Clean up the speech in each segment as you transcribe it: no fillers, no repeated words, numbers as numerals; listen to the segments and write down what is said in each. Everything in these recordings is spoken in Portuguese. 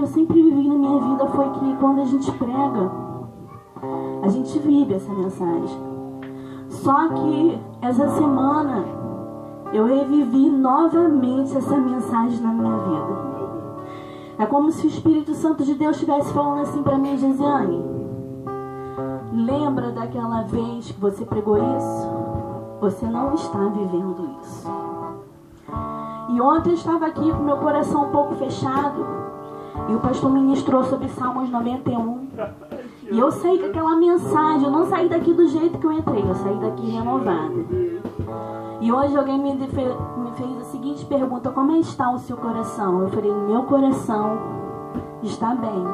eu sempre vivi na minha vida foi que quando a gente prega, a gente vive essa mensagem. Só que essa semana eu revivi novamente essa mensagem na minha vida. É como se o Espírito Santo de Deus estivesse falando assim para mim: Gesiane, lembra daquela vez que você pregou isso? Você não está vivendo isso. E ontem eu estava aqui com meu coração um pouco fechado, e o pastor ministrou sobre Salmos 91. E eu sei que aquela mensagem, eu não saí daqui do jeito que eu entrei, eu saí daqui renovada. E hoje alguém me fez a seguinte pergunta: como está o seu coração? Eu falei: meu coração está bem.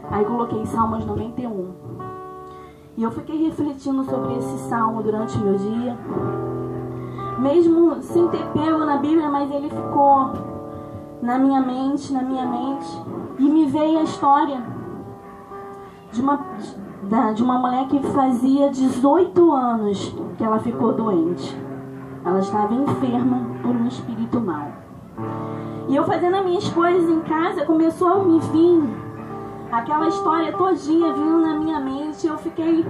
Aí coloquei Salmos 91. E eu fiquei refletindo sobre esse salmo durante o meu dia. Mesmo sem ter pego na Bíblia, mas ele ficou na minha mente. E me veio a história de uma mulher que fazia 18 anos que ela ficou doente. Ela estava enferma por um espírito mau. E eu fazendo as minhas coisas em casa, começou a me vir aquela história todinha vindo na minha mente. Eu fiquei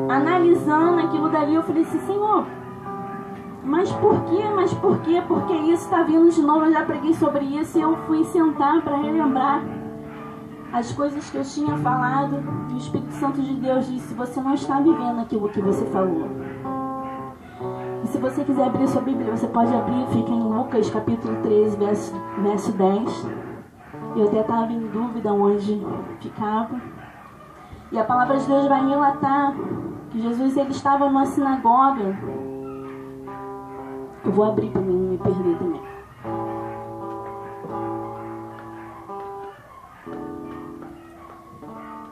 analisando aquilo dali. Eu falei assim: Senhor, mas por quê? Porque isso está vindo de novo. Eu já preguei sobre isso e eu fui sentar para relembrar as coisas que eu tinha falado. E o Espírito Santo de Deus disse: você não está vivendo aquilo que você falou. E se você quiser abrir sua Bíblia, você pode abrir. Fica em Lucas capítulo 13, verso 10. Eu até estava em dúvida onde ficava. E a palavra de Deus vai relatar que Jesus ele estava numa sinagoga. Eu vou abrir para mim não me perder também.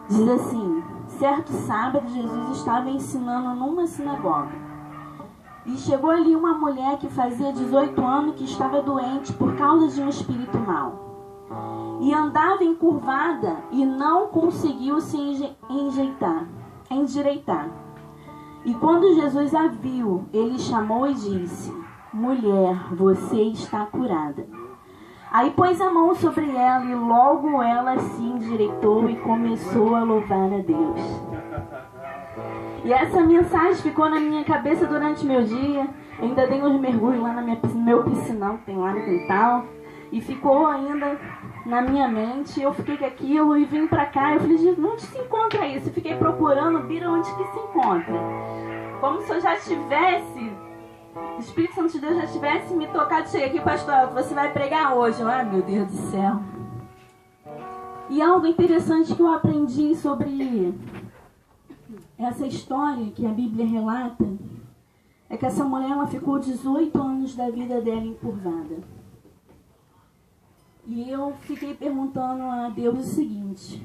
Diz assim: certo sábado, Jesus estava ensinando numa sinagoga. E chegou ali uma mulher que fazia 18 anos que estava doente por causa de um espírito mau. E andava encurvada e não conseguiu se endireitar. E quando Jesus a viu, ele chamou e disse: mulher, você está curada. Aí pôs a mão sobre ela e logo ela se endireitou e começou a louvar a Deus. E essa mensagem ficou na minha cabeça durante meu dia. Ainda dei uns mergulhos lá no meu piscinão que tem lá no quintal. E ficou ainda na minha mente. Eu fiquei com aquilo e vim pra cá. Eu falei: Jesus, onde se encontra isso? Eu fiquei procurando, Bira, onde que se encontra? Como se eu já tivesse, o Espírito Santo de Deus já tivesse me tocado. Cheguei aqui: pastor, você vai pregar hoje. Ah, meu Deus do céu. E algo interessante que eu aprendi sobre essa história que a Bíblia relata é que essa mulher ela ficou 18 anos da vida dela encurvada. E eu fiquei perguntando a Deus o seguinte: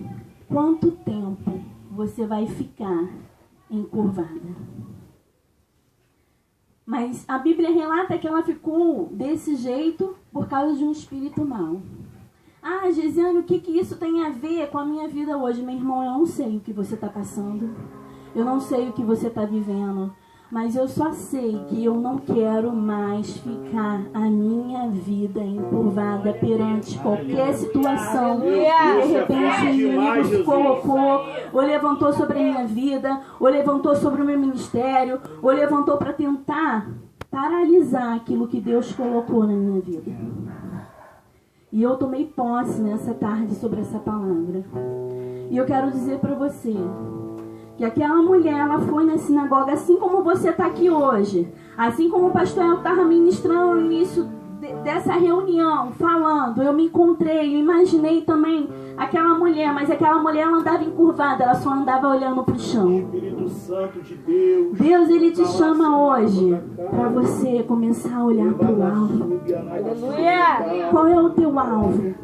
quanto tempo você vai ficar encurvada? Mas a Bíblia relata que ela ficou desse jeito por causa de um espírito mau. Ah, Gesiane, o que isso tem a ver com a minha vida hoje? Meu irmão, eu não sei o que você está passando. Eu não sei o que você está vivendo. Mas eu só sei que eu não quero mais ficar a minha vida encurvada perante qualquer situação que de repente o inimigo se colocou, ou levantou sobre a minha vida, ou levantou sobre o meu ministério, ou levantou para tentar paralisar aquilo que Deus colocou na minha vida. E eu tomei posse nessa tarde sobre essa palavra. E eu quero dizer para você que aquela mulher, ela foi na sinagoga, assim como você está aqui hoje. Assim como o pastor El estava ministrando no início dessa reunião, falando, eu me encontrei, eu imaginei também aquela mulher, mas aquela mulher ela andava encurvada, ela só andava olhando para o chão. Espírito Santo de Deus, Deus, ele te chama hoje para você começar a olhar para o alvo. Aleluia! Qual é o teu alvo?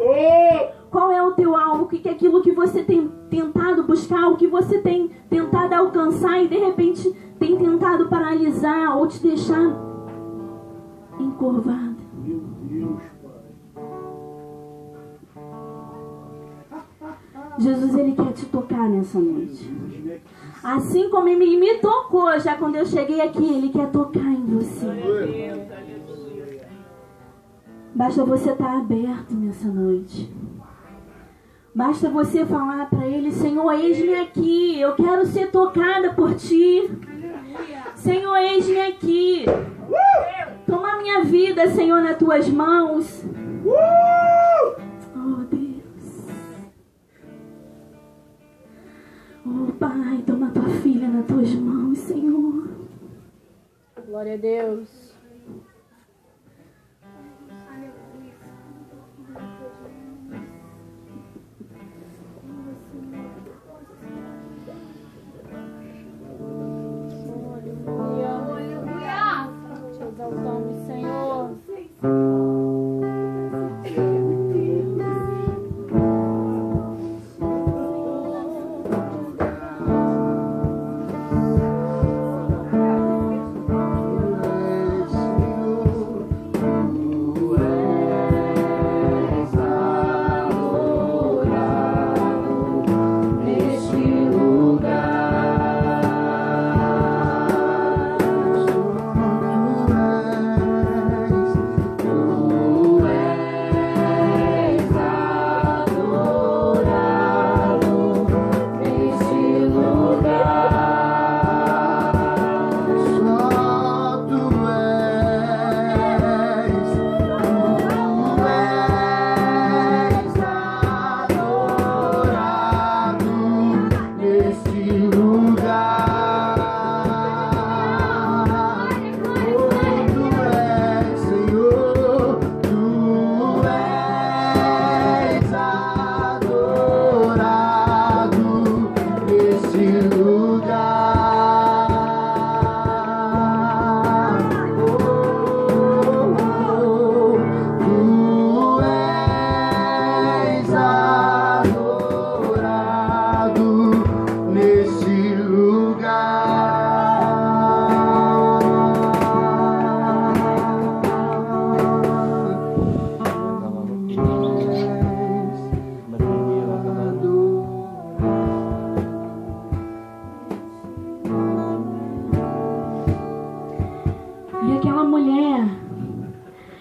Qual é o teu alvo? O que é aquilo que você tem tentado buscar, o que você tem tentado alcançar e de repente tem tentado paralisar ou te deixar encurvado? meu Deus, Pai. Jesus, ele quer te tocar nessa noite. Assim como ele me tocou já quando eu cheguei aqui, ele quer tocar em você. Basta você estar aberto nessa noite. Basta você falar para Ele: Senhor, eis-me aqui, eu quero ser tocada por Ti. Senhor, eis-me aqui. Toma minha vida, Senhor, nas Tuas mãos. Oh, Deus. Oh, Pai, toma Tua filha nas Tuas mãos, Senhor. Glória a Deus. Te exaltamos, Senhor.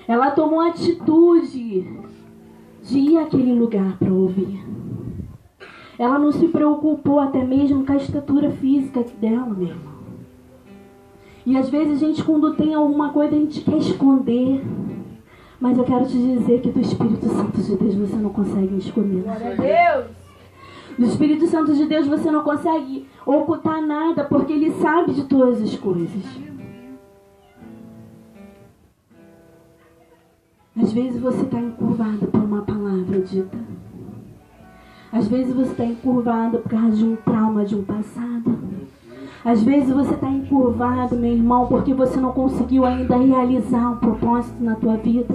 Ela tomou a atitude de ir àquele lugar para ouvir. Ela não se preocupou até mesmo com a estatura física dela, meu irmão. E às vezes a gente, quando tem alguma coisa, a gente quer esconder. Mas eu quero te dizer que do Espírito Santo de Deus você não consegue esconder. Glória a Deus. Do Espírito Santo de Deus você não consegue ocultar nada, porque Ele sabe de todas as coisas. Às vezes você está encurvado por uma palavra dita. Às vezes você está encurvado por causa de um trauma de um passado. Às vezes você está encurvado, meu irmão, porque você não conseguiu ainda realizar um propósito na tua vida.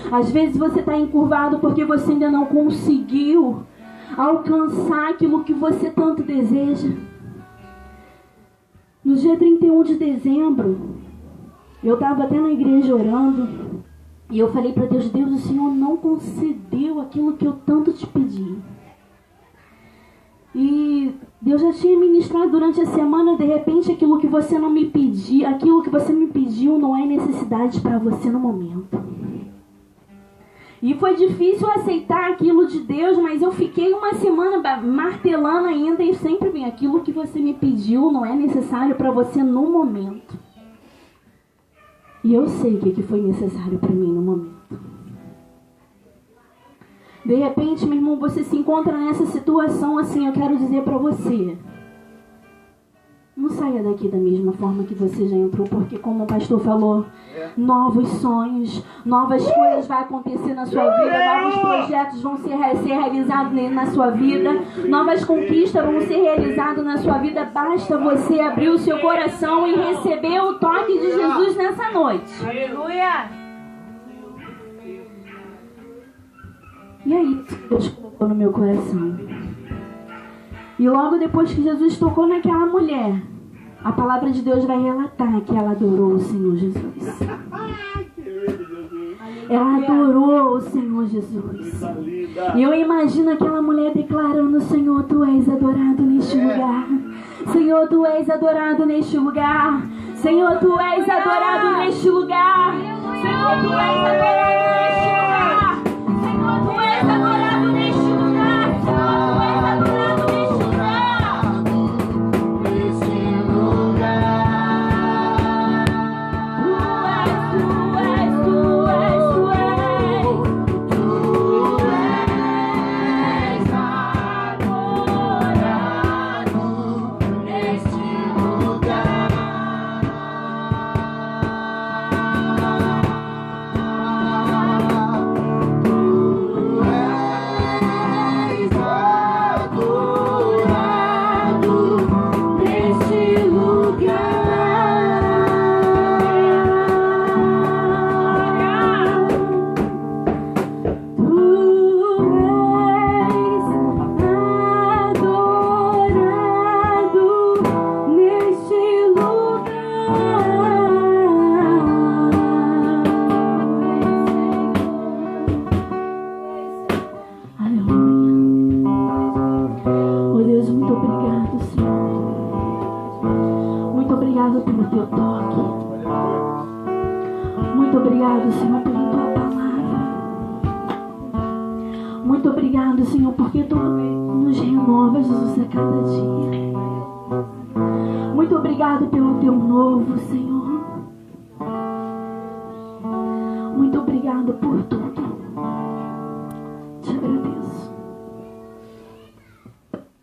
Às vezes você está encurvado porque você ainda não conseguiu alcançar aquilo que você tanto deseja. No dia 31 de dezembro, eu estava até na igreja orando. E eu falei para Deus: Deus, o Senhor não concedeu aquilo que eu tanto te pedi. E Deus já tinha ministrado durante a semana. De repente, aquilo que você não me pediu, aquilo que você me pediu não é necessidade para você no momento. E foi difícil aceitar aquilo de Deus, mas eu fiquei uma semana martelando ainda e sempre vem: aquilo que você me pediu não é necessário para você no momento. E eu sei o que foi necessário para mim no momento. De repente, meu irmão, você se encontra nessa situação assim. Eu quero dizer para você: não saia daqui da mesma forma que você já entrou, porque como o pastor falou, novos sonhos, novas coisas vão acontecer na sua vida, novos projetos vão ser realizados na sua vida, novas conquistas vão ser realizadas na sua vida. Basta você abrir o seu coração e receber o toque de Jesus nessa noite. Aleluia. E aí, Deus colocou no meu coração. E logo depois que Jesus tocou naquela mulher, a palavra de Deus vai relatar que ela adorou o Senhor Jesus. Ela adorou o Senhor Jesus. E eu imagino aquela mulher declarando: Senhor, Tu és adorado neste lugar. Senhor, Tu és adorado neste lugar. Senhor, Tu és adorado neste lugar. Senhor, Tu és adorado neste lugar. Senhor, Tu és adorado neste lugar. obrigado pelo teu toque. Muito obrigado, Senhor, pela tua palavra. Muito obrigado, Senhor, porque tu nos renova, Jesus, a cada dia. Muito obrigado pelo teu novo, Senhor. Muito obrigado por tudo.